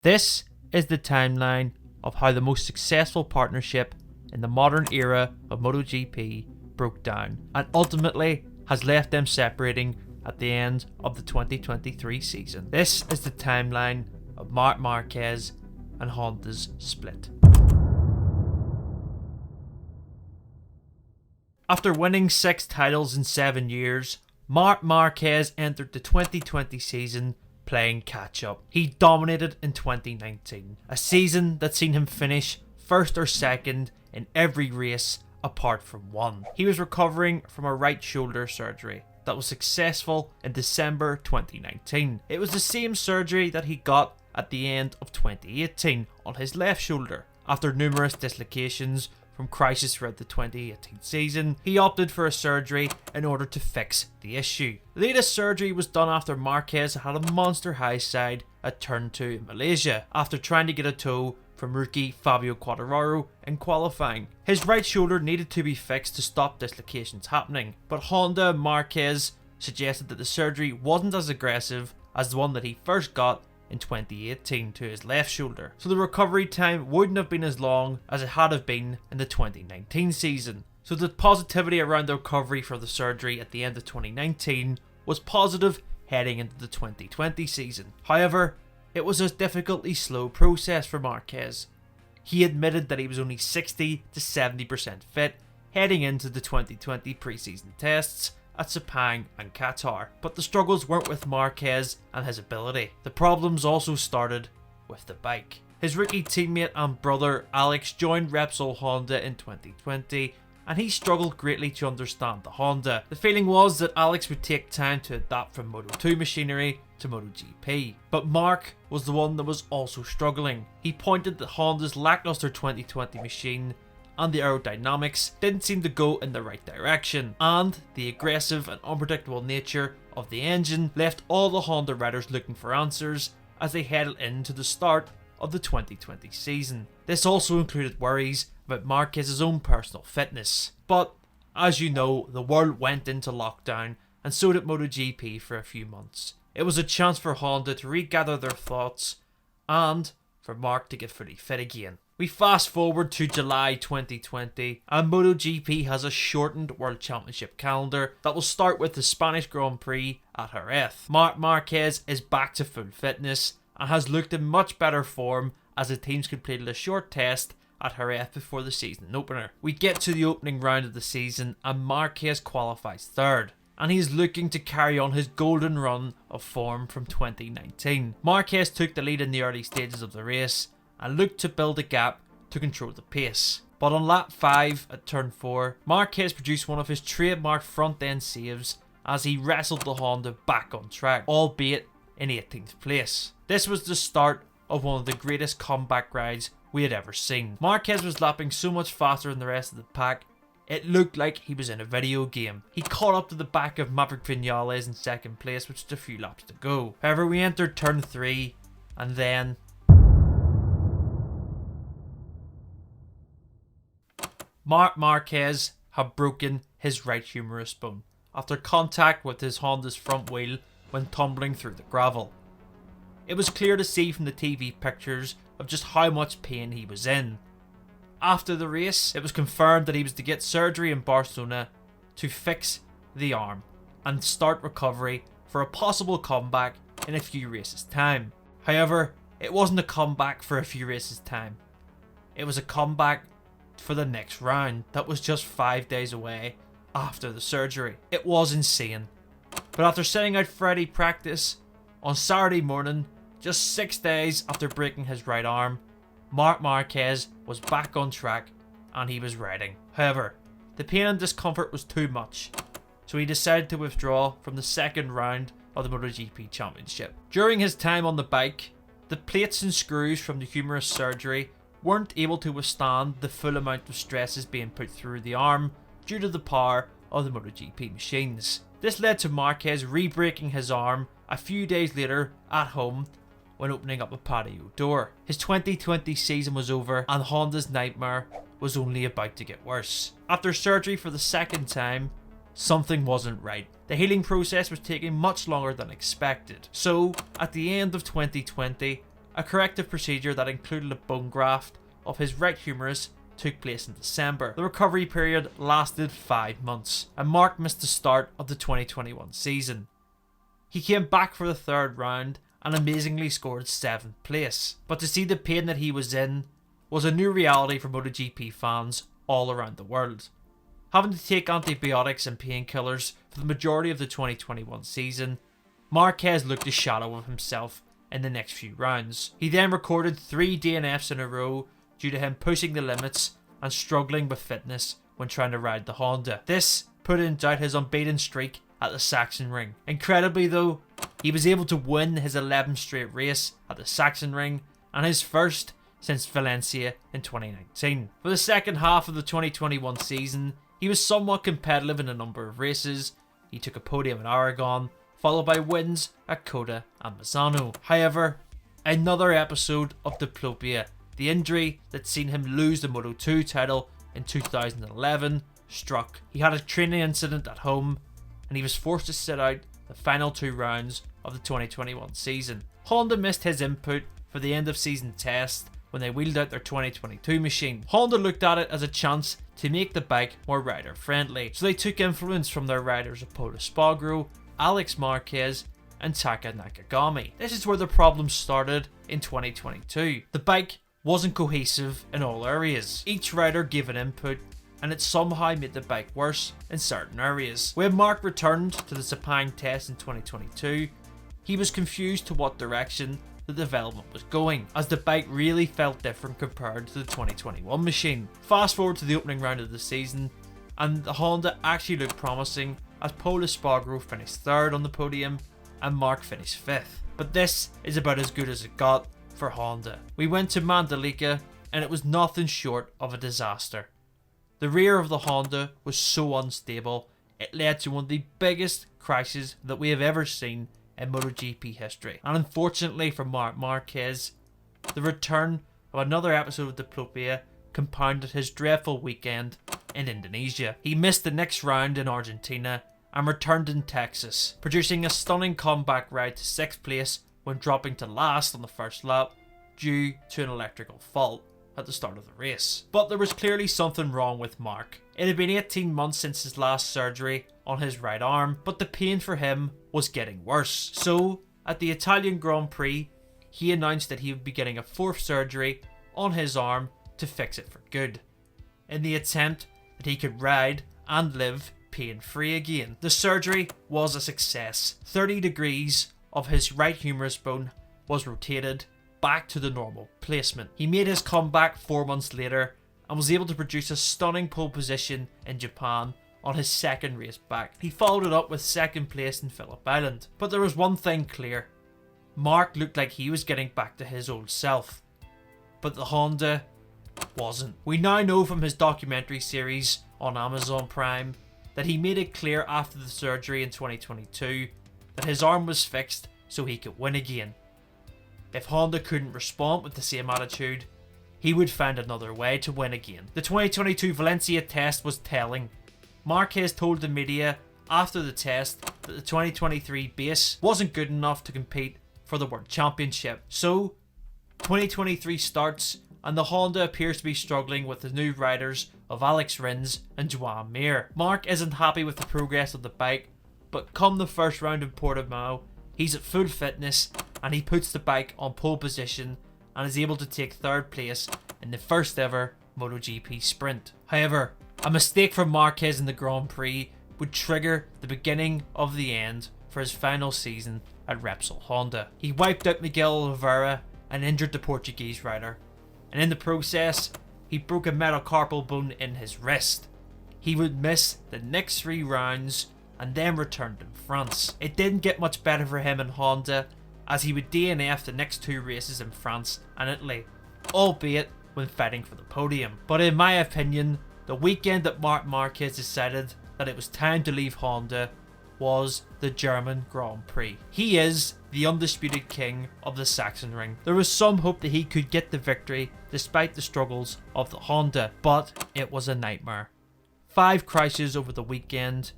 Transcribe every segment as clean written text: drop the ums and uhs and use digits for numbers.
This is the timeline of how the most successful partnership in the modern era of MotoGP broke down and ultimately has left them separating at the end of the 2023 season. This is the timeline of Marc Marquez and Honda's split. After winning 6 titles in 7 years, Marc Marquez entered the 2020 season playing catch up. He dominated in 2019, a season that seen him finish first or second in every race apart from one. He was recovering from a right shoulder surgery that was successful in December 2019. It was the same surgery that he got at the end of 2018 on his left shoulder. After numerous dislocations from crisis throughout the 2018 season, he opted for a surgery in order to fix the issue. The latest surgery was done after Marquez had a monster high side at turn 2 in Malaysia after trying to get a toe from rookie Fabio Quartararo in qualifying. His right shoulder needed to be fixed to stop dislocations happening, but Honda and Marquez suggested that the surgery wasn't as aggressive as the one that he first got in 2018 to his left shoulder, so the recovery time wouldn't have been as long as it had have been in the 2019 season. So the positivity around the recovery for the surgery at the end of 2019 was positive heading into the 2020 season. However, it was a difficultly slow process for Marquez. He admitted that he was only 60 to 70% fit heading into the 2020 preseason tests at Sepang and Qatar, but the struggles weren't with Marquez and his ability. The problems also started with the bike. His rookie teammate and brother Alex joined Repsol Honda in 2020 and he struggled greatly to understand the Honda. The feeling was that Alex would take time to adapt from Moto2 machinery to MotoGP, but Marc was the one that was also struggling. He pointed that Honda's lackluster 2020 machine and the aerodynamics didn't seem to go in the right direction, and the aggressive and unpredictable nature of the engine left all the Honda riders looking for answers as they headed into the start of the 2020 season. This also included worries about Marquez's own personal fitness, but as you know, the world went into lockdown and so did MotoGP for a few months. It was a chance for Honda to regather their thoughts and for Marc to get fully fit again. We fast forward to July 2020 and MotoGP has a shortened World Championship calendar that will start with the Spanish Grand Prix at Jerez. Marc Marquez is back to full fitness and has looked in much better form as the teams completed a short test at Jerez before the season opener. We get to the opening round of the season and Marquez qualifies third, and he's looking to carry on his golden run of form from 2019. Marquez took the lead in the early stages of the race and looked to build a gap to control the pace. But on lap 5 at turn 4, Marquez produced one of his trademark front end saves as he wrestled the Honda back on track, albeit in 18th place. This was the start of one of the greatest comeback rides we had ever seen. Marquez was lapping so much faster than the rest of the pack, it looked like he was in a video game. He caught up to the back of Maverick Vinales in second place with just a few laps to go. However, we entered turn 3 and then Marc Marquez had broken his right humerus bone after contact with his Honda's front wheel when tumbling through the gravel. It was clear to see from the TV pictures of just how much pain he was in. After the race, it was confirmed that he was to get surgery in Barcelona to fix the arm and start recovery for a possible comeback in a few races' time. However, it wasn't a comeback for a few races' time. It was a comeback for the next round that was just 5 days away after the surgery. It was insane. But after setting out Friday practice, on Saturday morning, just 6 days after breaking his right arm, Marc Marquez was back on track and he was riding. However, the pain and discomfort was too much, so he decided to withdraw from the second round of the MotoGP Championship. During his time on the bike, the plates and screws from the humerus surgery weren't able to withstand the full amount of stresses being put through the arm due to the power of the MotoGP machines. This led to Marquez re-breaking his arm a few days later at home when opening up a patio door. His 2020 season was over and Honda's nightmare was only about to get worse. After surgery for the second time, something wasn't right. The healing process was taking much longer than expected. So, at the end of 2020, A corrective procedure that included a bone graft of his right humerus took place in December. The recovery period lasted 5 months, and Marc missed the start of the 2021 season. He came back for the third round and amazingly scored 7th place. But to see the pain that he was in was a new reality for MotoGP fans all around the world. Having to take antibiotics and painkillers for the majority of the 2021 season, Marquez looked a shadow of himself in the next few rounds. He then recorded 3 DNFs in a row due to him pushing the limits and struggling with fitness when trying to ride the Honda. This put in doubt his unbeaten streak at the Sachsenring. Incredibly though, he was able to win his 11th straight race at the Sachsenring and his first since Valencia in 2019. For the second half of the 2021 season, he was somewhat competitive in a number of races. He took a podium in Aragon, followed by wins at Coda and Misano. However, another episode of diplopia, the injury that seen him lose the Moto2 title in 2011, struck. He had a training incident at home and he was forced to sit out the final 2 rounds of the 2021 season. Honda missed his input for the end of season test when they wheeled out their 2022 machine. Honda looked at it as a chance to make the bike more rider friendly, so they took influence from their riders of Pol Espargaro, Alex Marquez and Taka Nakagami. This is where the problem started in 2022. The bike wasn't cohesive in all areas. Each rider gave an input and it somehow made the bike worse in certain areas. When Marc returned to the Sepang test in 2022, he was confused to what direction the development was going, as the bike really felt different compared to the 2021 machine. Fast forward to the opening round of the season, and the Honda actually looked promising as Pol Espargaro finished 3rd on the podium and Marc finished 5th. But this is about as good as it got for Honda. We went to Mandalika and it was nothing short of a disaster. The rear of the Honda was so unstable, it led to one of the biggest crashes that we have ever seen in MotoGP history. And unfortunately for Marc Marquez, the return of another episode of diplopia compounded his dreadful weekend in Indonesia. He missed the next round in Argentina and returned in Texas, producing a stunning comeback ride to 6th place when dropping to last on the first lap due to an electrical fault at the start of the race. But there was clearly something wrong with Marc. It had been 18 months since his last surgery on his right arm, but the pain for him was getting worse. So, at the Italian Grand Prix, he announced that he would be getting a 4th surgery on his arm to fix it for good, in the attempt that he could ride and live pain-free again. The surgery was a success. 30 degrees of his right humerus bone was rotated back to the normal placement. He made his comeback 4 months later and was able to produce a stunning pole position in Japan on his 2nd race back. He followed it up with 2nd place in Phillip Island. But there was one thing clear. Marc looked like he was getting back to his old self, but the Honda wasn't. We now know from his documentary series on Amazon Prime that he made it clear after the surgery in 2022 that his arm was fixed so he could win again. If Honda couldn't respond with the same attitude, he would find another way to win again. The 2022 Valencia test was telling. Marquez told the media after the test that the 2023 base wasn't good enough to compete for the World Championship. So, 2023 starts and the Honda appears to be struggling with the new riders of Alex Rins and Joan Mir. Marc isn't happy with the progress of the bike, but come the first round in Portimao, he's at full fitness and he puts the bike on pole position and is able to take 3rd place in the first ever MotoGP sprint. However, a mistake from Marquez in the Grand Prix would trigger the beginning of the end for his final season at Repsol Honda. He wiped out Miguel Oliveira and injured the Portuguese rider, and in the process, he broke a metacarpal bone in his wrist. He would miss the next 3 rounds and then returned in France. It didn't get much better for him in Honda, as he would DNF the next 2 races in France and Italy, albeit when fighting for the podium. But in my opinion, the weekend that Marc Marquez decided that it was time to leave Honda was the German Grand Prix. He is the undisputed king of the Sachsenring. There was some hope that he could get the victory despite the struggles of the Honda, but it was a nightmare. 5 crashes over the weekend,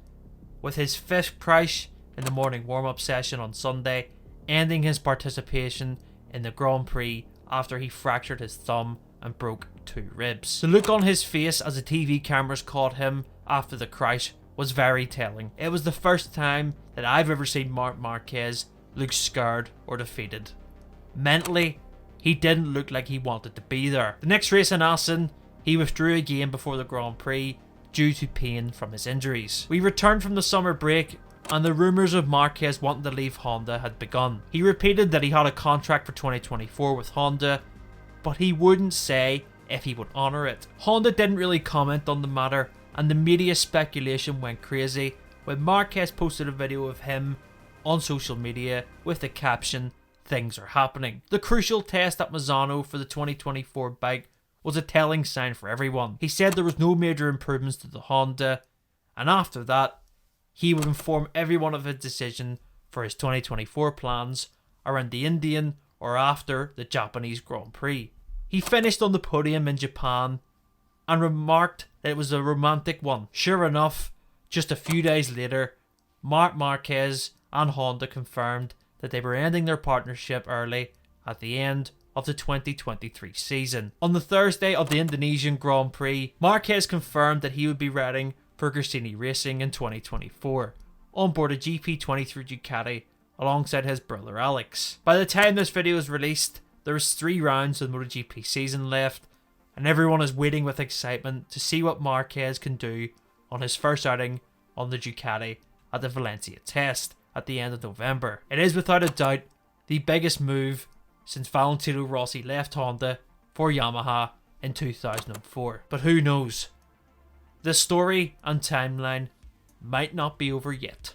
with his 5th crash in the morning warm-up session on Sunday ending his participation in the Grand Prix after he fractured his thumb and broke 2 ribs. The look on his face as the TV cameras caught him after the crash was very telling. It was the first time that I've ever seen Marc Marquez look scared or defeated. Mentally, he didn't look like he wanted to be there. The next race in Assen, he withdrew again before the Grand Prix due to pain from his injuries. We returned from the summer break and the rumours of Marquez wanting to leave Honda had begun. He repeated that he had a contract for 2024 with Honda, but he wouldn't say if he would honour it. Honda didn't really comment on the matter, and the media speculation went crazy when Marquez posted a video of him on social media with the caption, "Things are happening." The crucial test at Misano for the 2024 bike was a telling sign for everyone. He said there was no major improvements to the Honda, and after that, he would inform everyone of his decision for his 2024 plans around the Indian or after the Japanese Grand Prix. He finished on the podium in Japan and remarked that it was a romantic one. Sure enough, just a few days later, Marc Marquez and Honda confirmed that they were ending their partnership early at the end of the 2023 season. On the Thursday of the Indonesian Grand Prix, Marquez confirmed that he would be riding for Gresini Racing in 2024, on board a GP23 Ducati alongside his brother Alex. By the time this video is released, there is 3 rounds of the MotoGP season left, and everyone is waiting with excitement to see what Marquez can do on his first outing on the Ducati at the Valencia test at the end of November. It is without a doubt the biggest move since Valentino Rossi left Honda for Yamaha in 2004. But who knows? The story and timeline might not be over yet.